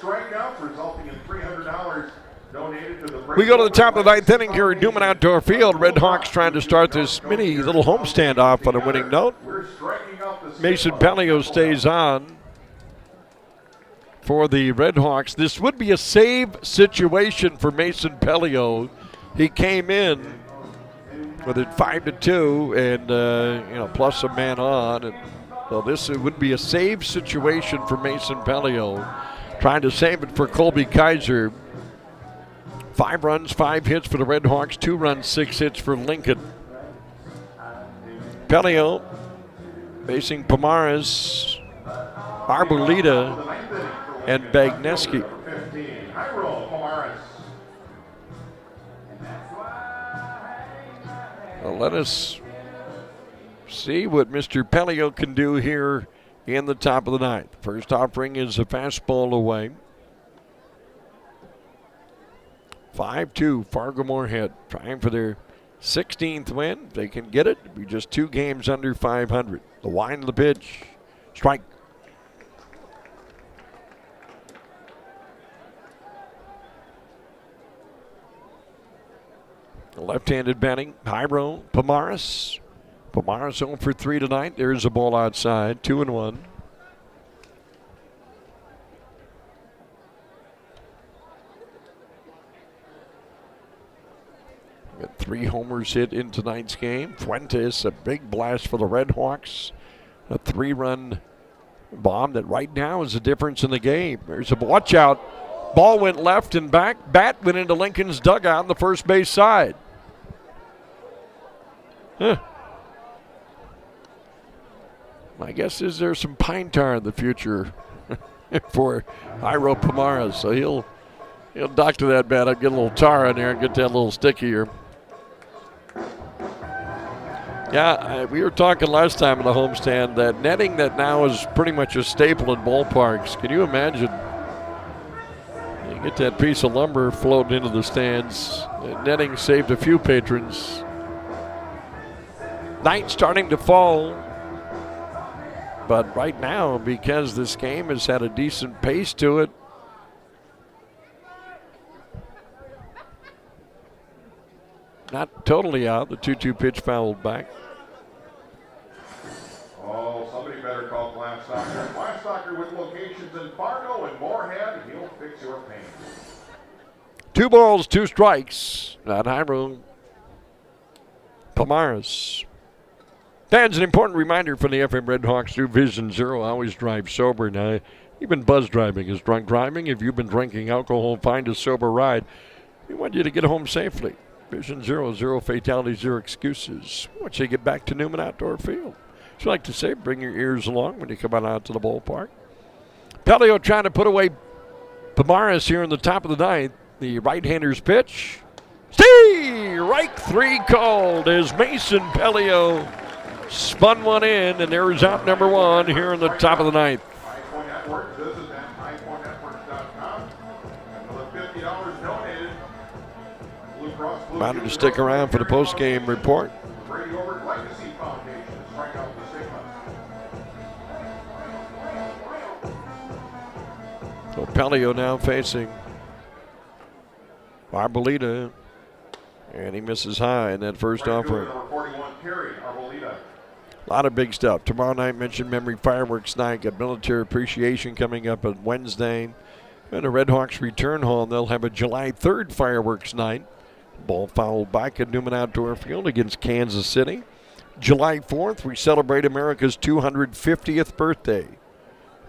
Strikeouts resulting in $300 donated to the. We go to the top of the ninth inning here at Newman Outdoor Field. RedHawks trying to start this mini little homestand off on a winning note. Mason Pelio stays on for the RedHawks. This would be a save situation for Mason Pelio. He came in with it 5-2 and plus a man on. And so this would be a save situation for Mason Pelio. Trying to save it for Colby Kaiser. 5 runs, 5 hits for the RedHawks, 2 runs, 6 hits for Lincoln. Pelio facing Pomares, Arboleda, and Bagneski. Well, let us see what Mr. Pelio can do here in the top of the ninth. First offering is a fastball away. 5-2, Fargo-Moorhead trying for their 16th win. If they can get it, it'll be just 2 games under 500. The wind of the pitch, strike. Left-handed batting, Jairo Pomares. Pomares 0 for 3 tonight. There's a ball outside, 2-1. Got 3 homers hit in tonight's game. Fuentes, a big blast for the RedHawks. A 3-run bomb that right now is the difference in the game. There's a watch out. Ball went left and back. Bat went into Lincoln's dugout on the first base side. My guess is there's some pine tar in the future for Jairo Pomares. So he'll doctor that bat up, get a little tar in there and get that a little stickier. Yeah, we were talking last time in the homestand that netting that now is pretty much a staple in ballparks. Can you imagine? You get that piece of lumber floating into the stands. Netting saved a few patrons. Night starting to fall. But right now, because this game has had a decent pace to it, not totally out. The 2-2 pitch fouled back. Oh, somebody better call Glassdocker. Glassdocker with locations in Fargo and Moorhead. He'll fix your pain. 2 balls, 2 strikes. Not Jairo Pomares. That's an important reminder from the FM RedHawks through Vision Zero. Always drive sober. Now, even buzz driving is drunk driving. If you've been drinking alcohol, find a sober ride. We want you to get home safely. Vision Zero, 0 fatalities, 0 excuses. I want you to get back to Newman Outdoor Field. As you like to say, bring your ears along when you come on out to the ballpark. Pelio trying to put away Pomares here in the top of the ninth. The right-hander's pitch. Strike 3 called as Mason Pelio spun one in, and there's out number 1 here in the top of the ninth. Bound to stick around for the post-game report. So Pelio now facing Arboleda, and he misses high in that first offering. A lot of big stuff. Tomorrow night, mentioned Memory Fireworks Night. Got Military Appreciation coming up on Wednesday. And the RedHawks return home. They'll have a July 3rd Fireworks Night. Ball fouled back at Newman Outdoor Field against Kansas City. July 4th, we celebrate America's 250th birthday.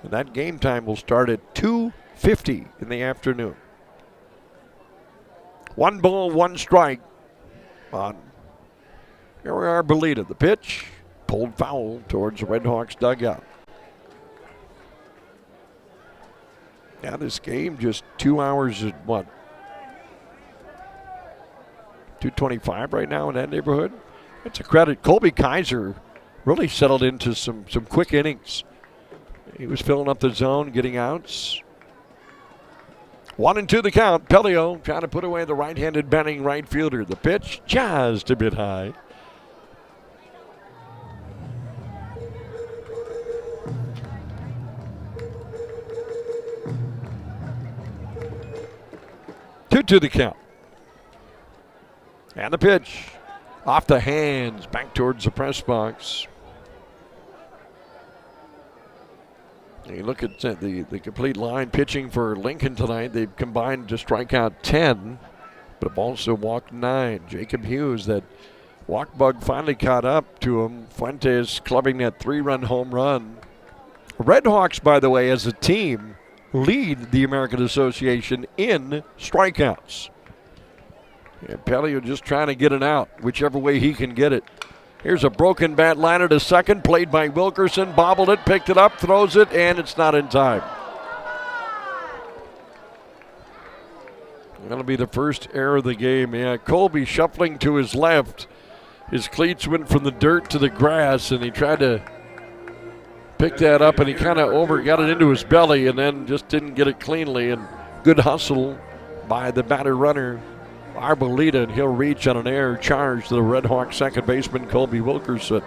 And that game time will start at 2:50 in the afternoon. 1 ball, 1 strike on Arboleda. The pitch pulled foul towards the RedHawks dugout. Now this game just 2 hours at what? 2:25 right now in that neighborhood. That's a credit. Colby Kaiser really settled into some quick innings. He was filling up the zone, getting outs. 1-2 the count. Pelio trying to put away the right-handed batting right fielder. The pitch just a bit high. 2-2 the count. And the pitch. Off the hands, back towards the press box. You look at the complete line pitching for Lincoln tonight. They've combined to strike out 10, but have also walked 9. Jacob Hughes, that walk bug finally caught up to him. Fuentes clubbing that 3-run home run. RedHawks, by the way, as a team, lead the American Association in strikeouts. And Pelio just trying to get it out, whichever way he can get it. Here's a broken bat liner to second, played by Wilkerson, bobbled it, picked it up, throws it, and it's not in time. That'll be the first error of the game. Yeah, Colby shuffling to his left. His cleats went from the dirt to the grass, and he tried to pick that up, and he kind of got it into his belly, and then just didn't get it cleanly. And good hustle by the batter runner, Arboleda, and he'll reach on an air charge to the RedHawks second baseman, Colby Wilkerson.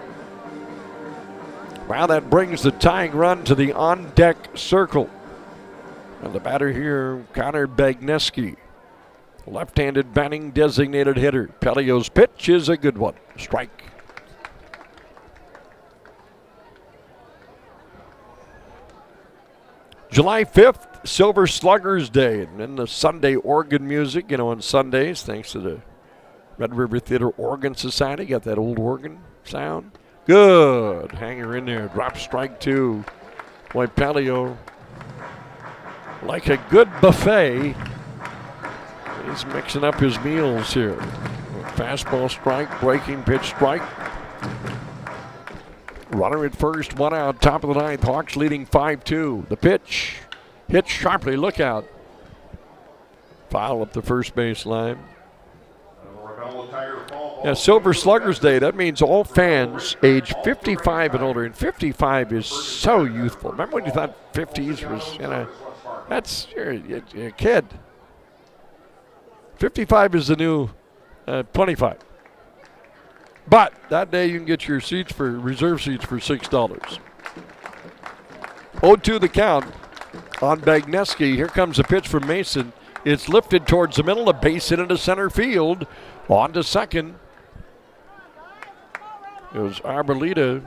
Well, that brings the tying run to the on-deck circle. And the batter here, Connor Bagneski, left-handed batting designated hitter. Pelio's pitch is a good one. Strike. July 5th, Silver Sluggers Day, and then the Sunday organ music, on Sundays, thanks to the Red River Theater Organ Society. Got that old organ sound. Good. Hanger in there. Drop strike 2. Boy, Pelio, like a good buffet, he's mixing up his meals here. Fastball strike, breaking pitch strike. Runner at first, 1 out, top of the 9th. Hawks leading 5-2. The pitch hit sharply. Look out. Foul up the first base line. Yeah, Silver Sluggers Day. That means all fans age 55 and older. And 55 is so youthful. Remember when you thought 50s was, that's you're a kid. 55 is the new 25. But that day you can get your reserve seats for $6. 0-2 the count on Bagneski. Here comes a pitch from Mason. It's lifted towards the middle, a base hit into center field. On to second. It was Arboleda.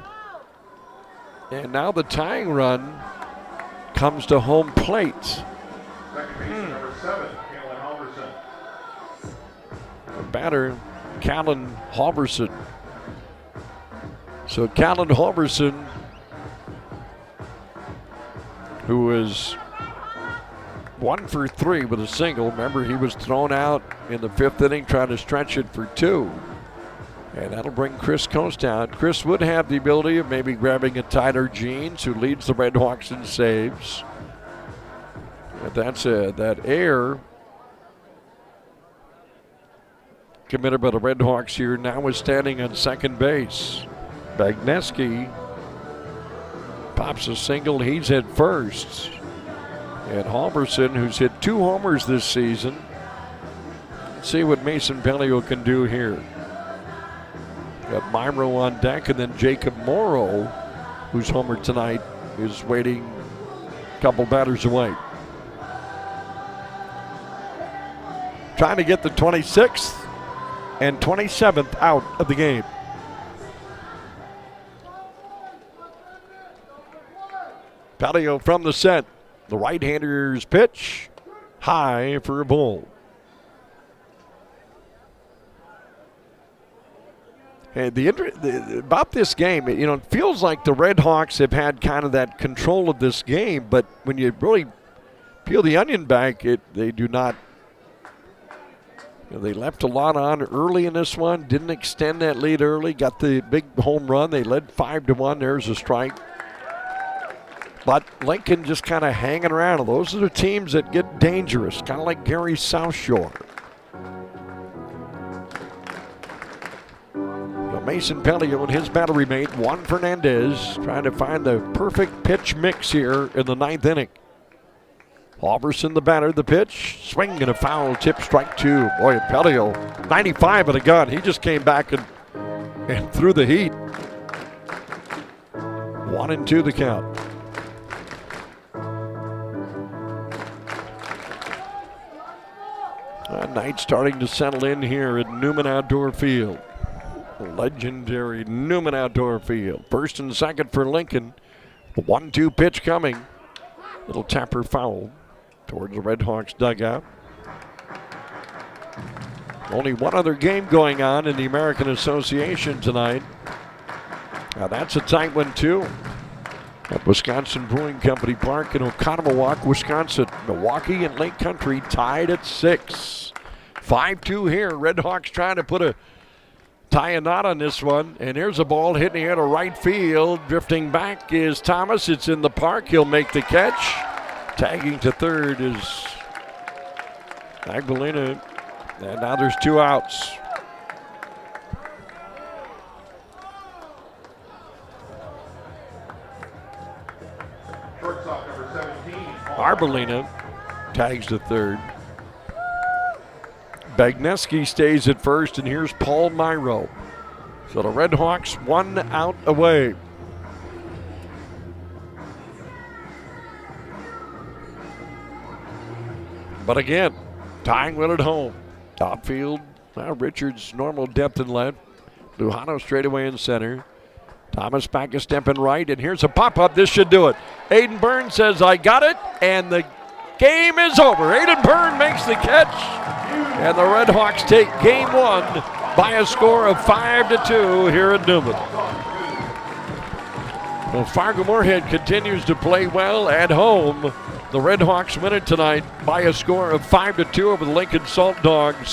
And now the tying run comes to home plate. Second baseman, number 7, Kalen Halverson. The batter, Callan Halverson. So Callan Halverson, who is 1 for 3 with a single. Remember, he was thrown out in the 5th inning trying to stretch it for 2. And that'll bring Chris Coast out. Chris would have the ability of maybe grabbing a Tyler Jeans, who leads the RedHawks in saves. But that's that error committed by the RedHawks here now is standing on second base. Bagneski pops a single. He's at first. And Halverson, who's hit 2 homers this season. Let's see what Mason Pelio can do here. Got Myro on deck, and then Jacob Morrow, who's homered tonight, is waiting a couple batters away. Trying to get the 26th and 27th out of the game. Pelio from the set. The right-hander's pitch, high for a ball. And about this game, it feels like the RedHawks have had kind of that control of this game, but when you really peel the onion back, they do not. They left a lot on early in this one, didn't extend that lead early, got the big home run. They led 5-1. There's a strike. But Lincoln just kind of hanging around. Those are the teams that get dangerous, kind of like Gary South Shore. Mason Pelio and his battery mate, Juan Fernandez, trying to find the perfect pitch mix here in the 9th inning. Halverson, the batter, the pitch, swing and a foul tip, strike 2. Boy, Pelio, 95 of the gun. He just came back and threw the heat. 1-2 the count. Night starting to settle in here at Newman Outdoor Field. Legendary Newman Outdoor Field. First and second for Lincoln. The 1-2 pitch coming. Little tapper foul towards the RedHawks dugout. Only one other game going on in the American Association tonight. Now that's a tight one too. At Wisconsin Brewing Company Park in Oconomowoc, Wisconsin. Milwaukee and Lake Country tied at 6. 5-2 here. RedHawks trying to tie a knot on this one. And here's a ball hitting the air to right field. Drifting back is Thomas. It's in the park. He'll make the catch. Tagging to third is Agbalina. And now there's 2 outs. Shortstop number 17. Arbolina tags to third. Bagneski stays at first, and here's Paul Myro. So the RedHawks 1 out away. But again, tying one at home. Top field, Richards normal depth and left. Lujano straight away in center. Thomas back a step in right, and here's a pop-up. This should do it. Aiden Byrne says, I got it, and the game is over. Aiden Byrne makes the catch, and the RedHawks take game 1 by a score of 5-2 here at Newman. Well, Fargo-Moorhead continues to play well at home. The RedHawks win it tonight by a score of 5-2 over the Lincoln Saltdogs.